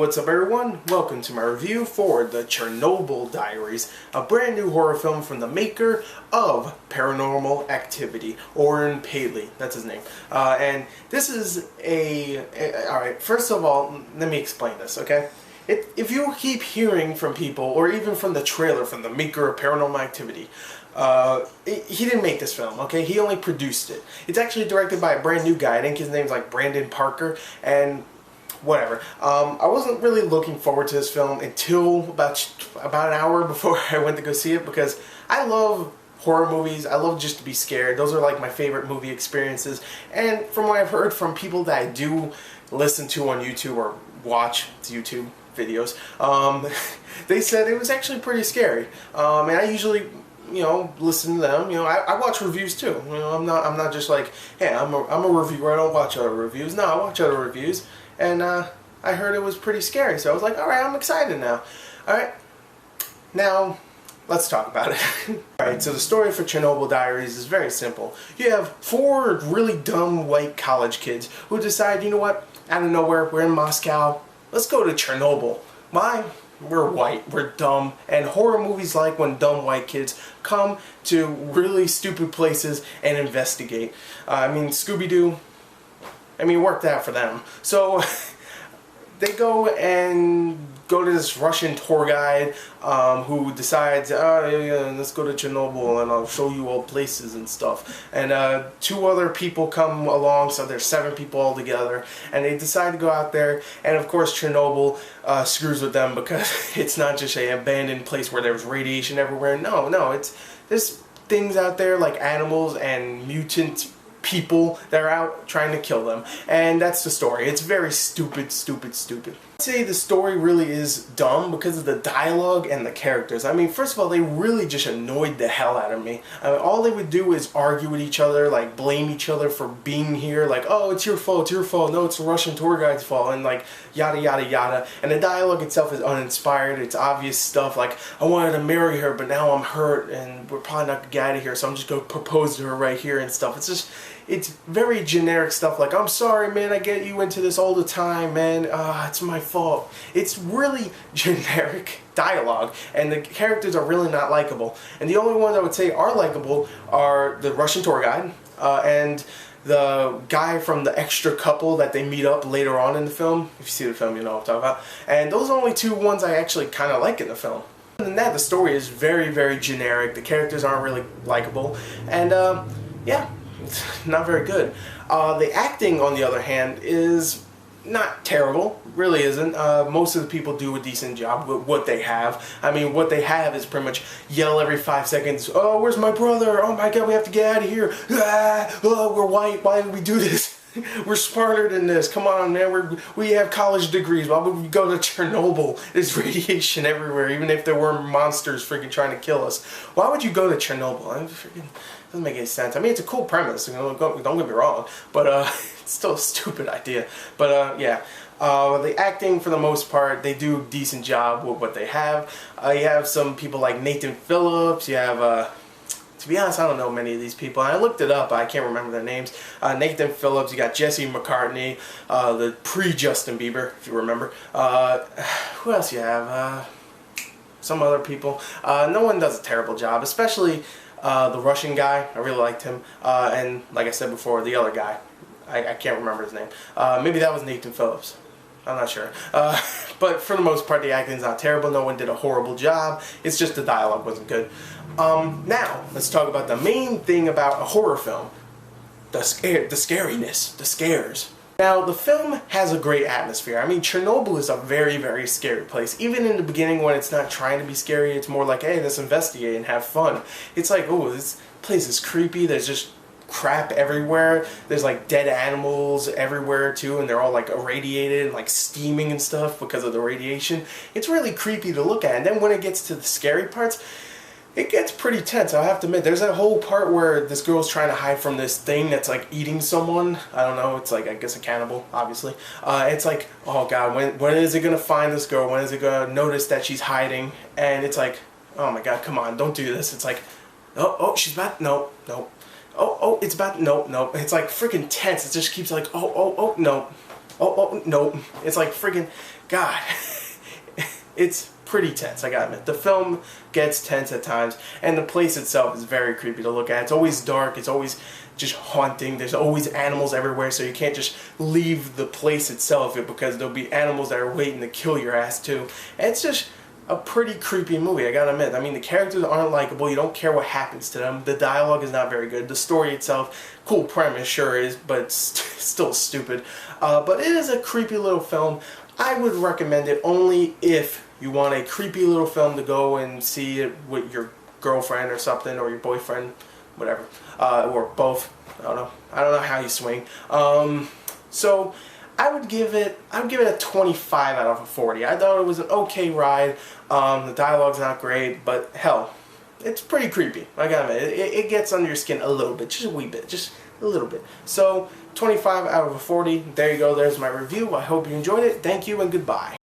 what's up everyone? Welcome to my review for the Chernobyl Diaries, a brand new horror film from the maker of Paranormal Activity, Oren Paley, that's his name. And this is alright, first of all, let me explain this, okay? If you keep hearing from people, or even from the trailer from the maker of Paranormal Activity, he didn't make this film, okay? He only produced it. It's actually directed by a brand new guy. I think his name's like Brandon Parker, and whatever. I wasn't really looking forward to this film until about an hour before I went to go see it, because I love horror movies. I love just to be scared. Those are like my favorite movie experiences. And from what I've heard from people that I do listen to on YouTube or watch YouTube videos, they said it was actually pretty scary. And I usually, listen to them. I watch reviews too. I'm not just like, hey, I'm a reviewer. I don't watch other reviews. No, I watch other reviews. And I heard it was pretty scary, so I was like, alright, I'm excited now. Alright, now let's talk about it. Alright, so the story for Chernobyl Diaries is very simple. You have 4 really dumb white college kids who decide, you know what, out of nowhere, we're in Moscow, let's go to Chernobyl. Why? We're white, we're dumb, and horror movies like when dumb white kids come to really stupid places and investigate. Scooby-Doo, it worked out for them. So they go to this Russian tour guide who decides, let's go to Chernobyl and I'll show you all places and stuff. And 2 other people come along, so there's 7 people all together, and they decide to go out there. And of course Chernobyl screws with them, because it's not just an abandoned place where there's radiation everywhere. No, there's things out there like animals and mutant people that are out trying to kill them, and that's the story. It's very stupid. I'd say the story really is dumb because of the dialogue and the characters. First of all, they really just annoyed the hell out of me. All they would do is argue with each other, like blame each other for being here, like, oh, it's your fault, no, it's the Russian tour guide's fault, and like yada yada yada. And the dialogue itself is uninspired. It's obvious stuff like, I wanted to marry her, but now I'm hurt and we're probably not gonna get out of here, so I'm just gonna propose to her right here and stuff. It's very generic stuff like, I'm sorry man, I get you into this all the time, man, it's my fault. It's really generic dialogue, and the characters are really not likable. And the only ones I would say are likable are the Russian tour guide and the guy from the extra couple that they meet up later on in the film. If you see the film, you know what I'm talking about. And those are the only 2 ones I actually kind of like in the film. Other than that, the story is very, very generic. The characters aren't really likable, and yeah, it's not very good. The acting, on the other hand, is not terrible, really isn't. Most of the people do a decent job with what they have. What they have is pretty much yell every 5 seconds, oh, where's my brother? Oh my god, we have to get out of here. Ah, oh, we're white, why did we do this? We're smarter than this. Come on, man. We have college degrees. Why would we go to Chernobyl? There's radiation everywhere, even if there were monsters freaking trying to kill us. Why would you go to Chernobyl? Doesn't make any sense. It's a cool premise. Don't get me wrong, but it's still a stupid idea. But yeah. The acting, for the most part, they do a decent job with what they have. You have some people like Nathan Phillips. You have to be honest, I don't know many of these people. I looked it up, I can't remember their names. Nathan Phillips, you got Jesse McCartney, the pre-Justin Bieber, if you remember. Who else you have? Some other people. No one does a terrible job, especially the Russian guy. I really liked him. And like I said before, the other guy. I can't remember his name. Maybe that was Nathan Phillips. I'm not sure. But for the most part, the acting's not terrible. No one did a horrible job. It's just the dialogue wasn't good. Now, let's talk about the main thing about a horror film. The scariness. The scares. Now, the film has a great atmosphere. Chernobyl is a very, very scary place. Even in the beginning, when it's not trying to be scary, it's more like, hey, let's investigate and have fun. It's like, oh, this place is creepy. There's just crap everywhere. There's like dead animals everywhere too, and they're all like irradiated and like steaming and stuff because of the radiation. It's really creepy to look at. And then when it gets to the scary parts, it gets pretty tense. I have to admit, there's that whole part where this girl's trying to hide from this thing that's like eating someone. I don't know, it's like, I guess a cannibal, obviously. It's like, oh god, when is it gonna find this girl? When is it gonna notice that she's hiding? And it's like, oh my god, come on, don't do this. It's like, oh, she's about, no. Oh, it's about, no. It's like freaking tense. It just keeps like, oh, no. Oh, no. It's like friggin', God. It's pretty tense, I gotta admit. The film gets tense at times, and the place itself is very creepy to look at. It's always dark, it's always just haunting, there's always animals everywhere, so you can't just leave the place itself because there'll be animals that are waiting to kill your ass too. And it's just a pretty creepy movie, I gotta admit. I mean, the characters aren't likable, you don't care what happens to them, the dialogue is not very good, the story itself, cool premise, sure is, but still stupid. But it is a creepy little film. I would recommend it only if you want a creepy little film to go and see it with your girlfriend or something, or your boyfriend, whatever, or both. I don't know how you swing. So I would give it a 25 out of 40. I thought it was an okay ride. The dialogue's not great, but hell, it's pretty creepy. I gotta admit, it gets under your skin a little bit, just a wee bit, just a little bit. So 25 out of 40. There you go. There's my review. I hope you enjoyed it. Thank you and goodbye.